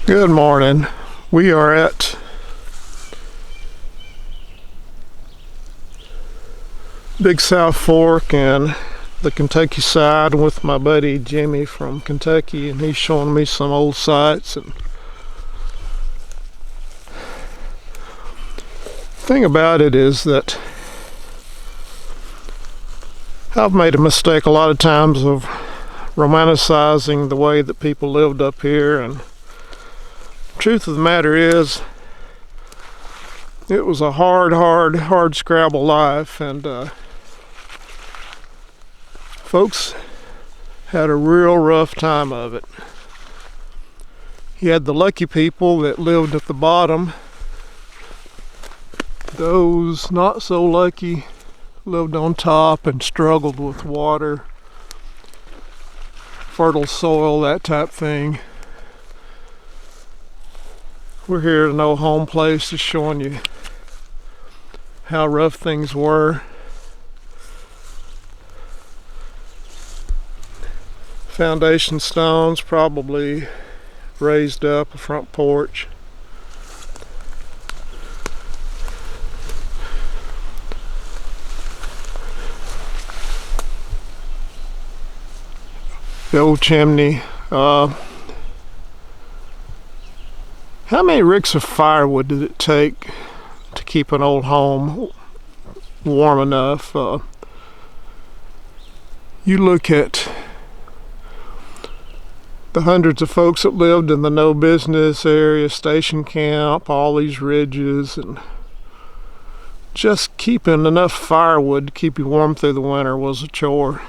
Good morning. We are at Big South Fork and the Kentucky side with my buddy Jimmy from Kentucky, and he's showing me some old sites. And the thing about it is that I've made a mistake a lot of times of romanticizing the way that people lived up here, and truth of the matter is it was a hard Scrabble life, and folks had a real rough time of it. You had the lucky people that lived at the bottom. Those not so lucky lived on top and struggled with water, fertile soil, that type thing. We're here at an old home place, just showing you how rough things were. Foundation stones, probably raised up a front porch. The old chimney. How many ricks of firewood did it take to keep an old home warm enough? You look at the hundreds of folks that lived in the no business area, station camp, all these ridges, and just keeping enough firewood to keep you warm through the winter was a chore.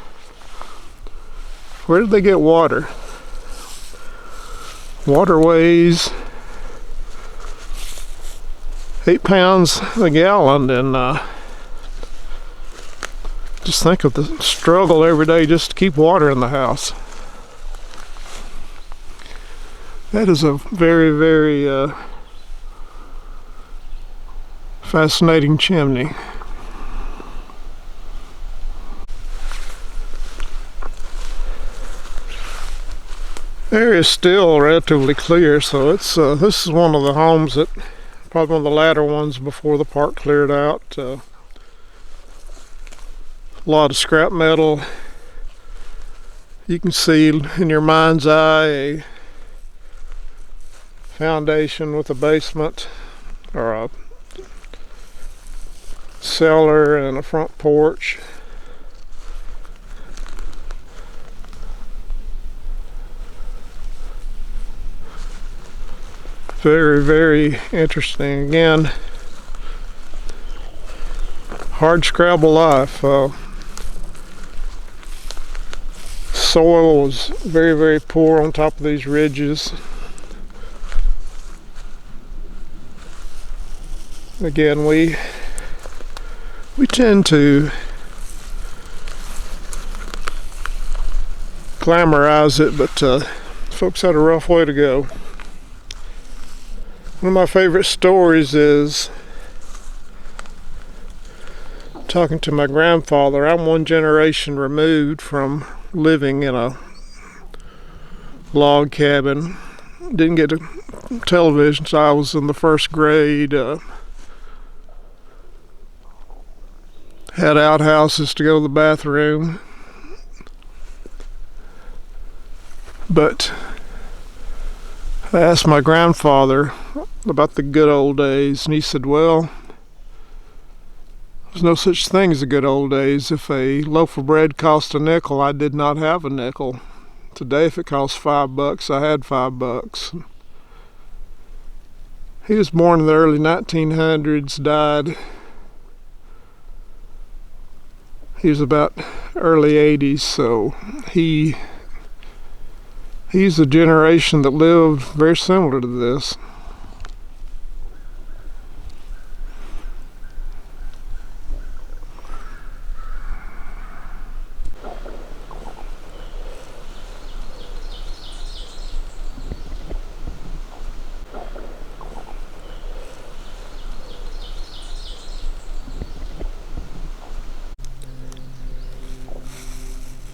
Where did they get water? Waterways, 8 pounds a gallon, and just think of the struggle every day just to keep water in the house. That is a very fascinating chimney. The area is still relatively clear, so it's this is one of the homes that, probably one of the latter ones before the park cleared out. A lot of scrap metal. You can see in your mind's eye a foundation with a basement, or a cellar and a front porch. Very interesting. Again, hard Scrabble life. Soil was very poor on top of these ridges. Again, we tend to glamorize it, but folks had a rough way to go. One of my favorite stories is talking to my grandfather. I'm one generation removed from living in a log cabin. Didn't get a television, so I was in the first grade. Had outhouses to go to the bathroom. But I asked my grandfather about the good old days, and he said, well, there's no such thing as the good old days. If a loaf of bread cost a nickel, I did not have a nickel. Today, if it costs $5, I had $5. He was born in the early 1900s, died. He was about early 80s, so he's a generation that lived very similar to this.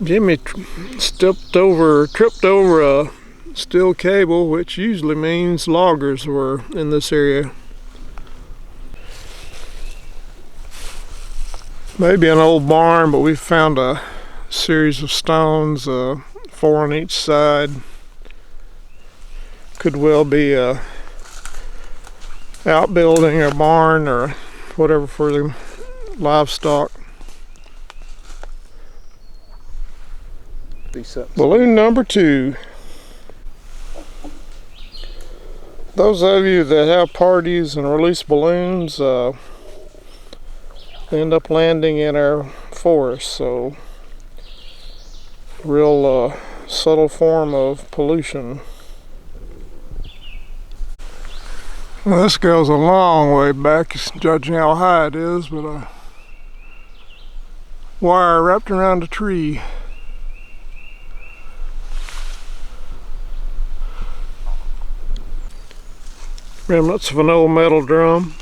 Jimmy tripped over a steel cable, which usually means loggers were in this area. Maybe an old barn, but we found a series of stones, 4 on each side. Could well be a outbuilding or barn or whatever for the livestock. Balloon number 2. Those of you that have parties and release balloons end up landing in our forest, so real subtle form of pollution. Well, this goes a long way back, judging how high it is, but a wire wrapped around a tree. Remnants of an old metal drum.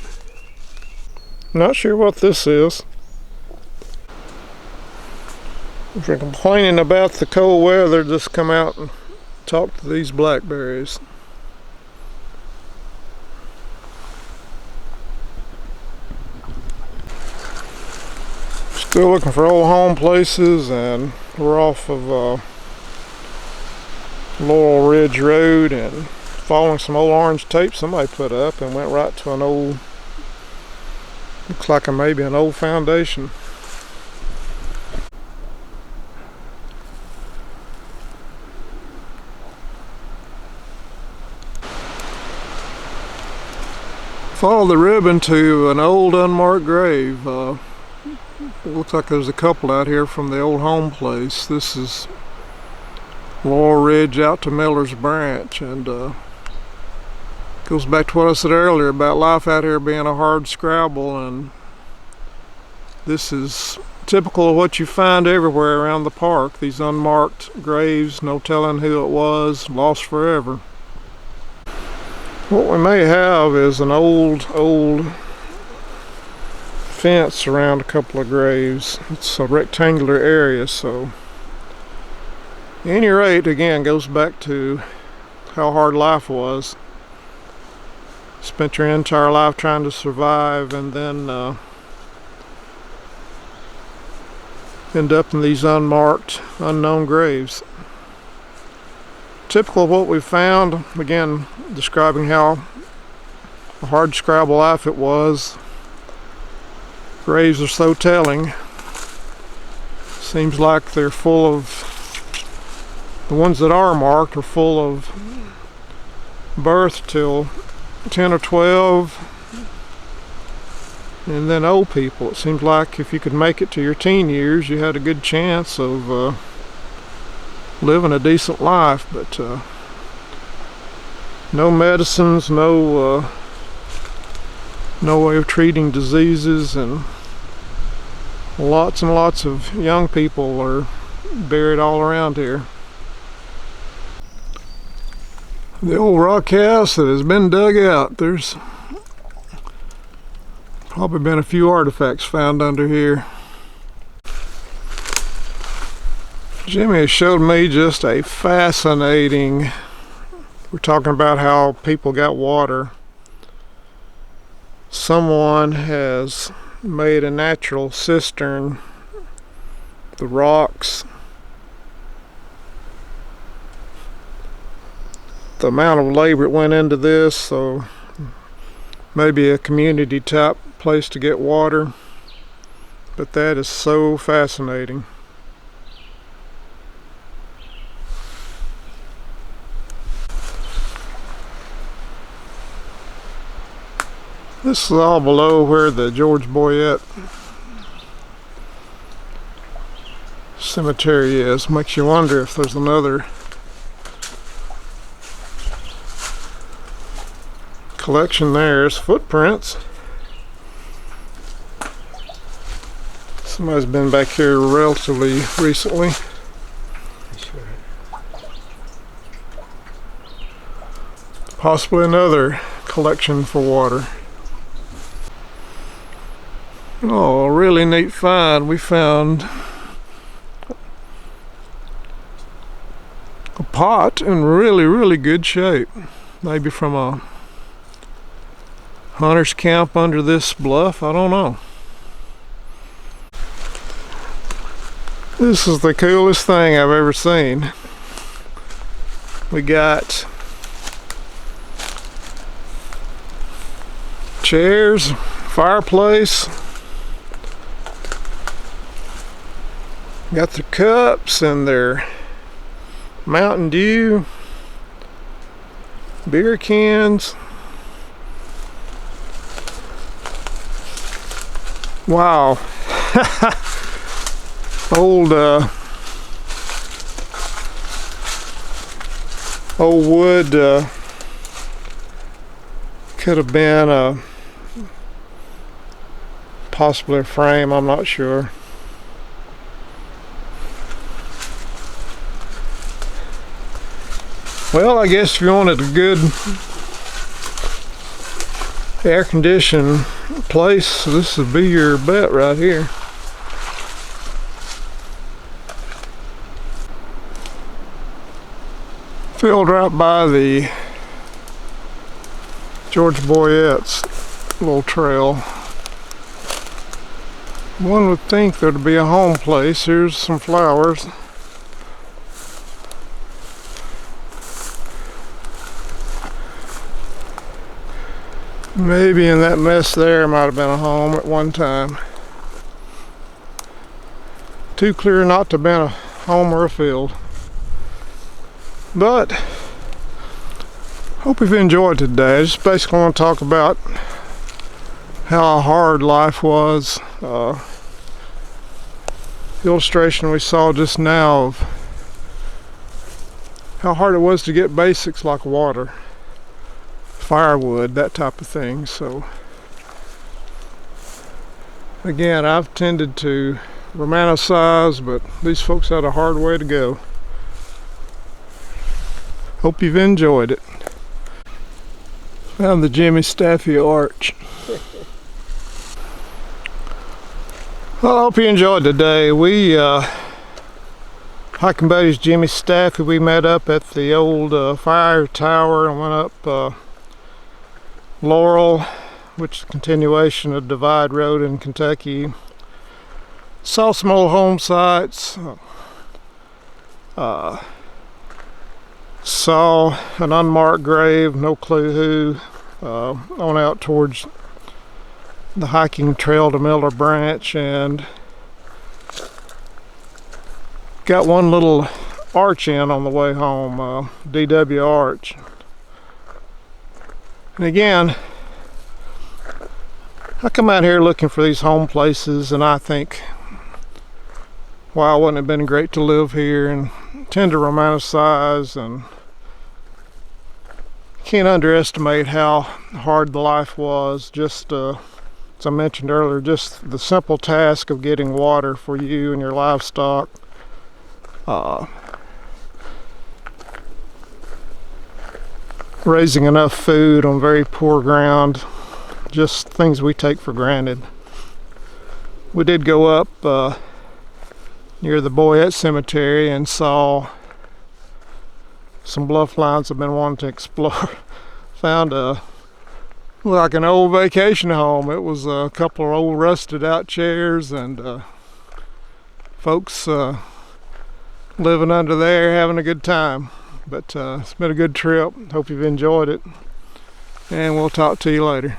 Not sure what this is. If you're complaining about the cold weather, just come out and talk to these blackberries. Still looking for old home places, and we're off of Laurel Ridge Road and following some old orange tape somebody put up, and went right to an old, looks like maybe an old foundation. Follow the ribbon to an old unmarked grave. It looks like there's a couple out here from the old home place. This is Laurel Ridge out to Miller's Branch, and goes back to what I said earlier about life out here being a hard Scrabble, and this is typical of what you find everywhere around the park. These unmarked graves, no telling who it was, lost forever. What we may have is an old fence around a couple of graves. It's a rectangular area, so at any rate, again, goes back to how hard life was. Spent your entire life trying to survive, and then end up in these unmarked, unknown graves. Typical of what we found, again, describing how a hard Scrabble life it was. Graves are so telling. Seems like they're full of, the ones that are marked are full of birth till 10 or 12, and then old people. It seems like if you could make it to your teen years, you had a good chance of living a decent life, but no medicines, no way of treating diseases, and lots of young people are buried all around here. The old rock house that has been dug out. There's probably been a few artifacts found under here. Jimmy has showed me just a fascinating, we're talking about how people got water. Someone has made a natural cistern. The rocks, the amount of labor that went into this, so maybe a community type place to get water, but that is so fascinating. This is all below where the George Boyette cemetery is. Makes you wonder if there's another collection there. There's footprints. Somebody's been back here relatively recently. Possibly another collection for water. Oh, a really neat find. We found a pot in really good shape. Maybe from a hunter's camp under this bluff, I don't know. This is the coolest thing I've ever seen. We got chairs, fireplace, got their cups and their Mountain Dew, beer cans. Wow. Old wood, could have been possibly a frame, I'm not sure. Well, I guess if you wanted a good air-conditioned place, this would be your bet right here. Filled right by the George Boyette's little trail. One would think there'd be a home place. Here's some flowers. Maybe in that mess there might have been a home at one time. Too clear not to have been a home or a field. But hope you've enjoyed today. I just basically want to talk about how hard life was. The illustration we saw just now of how hard it was to get basics like water, firewood, that type of thing. So again, I've tended to romanticize, but these folks had a hard way to go. Hope you've enjoyed it. Found the Jimmy Staffey arch. Well, I hope you enjoyed today. We, hiking buddies Jimmy Staffey, we met up at the old fire tower and went up Laurel, which is a continuation of Divide Road in Kentucky. Saw some old home sites. Saw an unmarked grave, no clue who, on out towards the hiking trail to Miller Branch, and got one little arch in on the way home, DW arch. And again, I come out here looking for these home places and I think, wow, wouldn't it have been great to live here, and tend to romanticize, and can't underestimate how hard the life was. Just as I mentioned earlier, just the simple task of getting water for you and your livestock, raising enough food on very poor ground, just things we take for granted. We did go up near the Boyette Cemetery and saw some bluff lines I've been wanting to explore. Found like an old vacation home. It was a couple of old rusted out chairs and folks living under there having a good time. But it's been a good trip. Hope you've enjoyed it, and we'll talk to you later.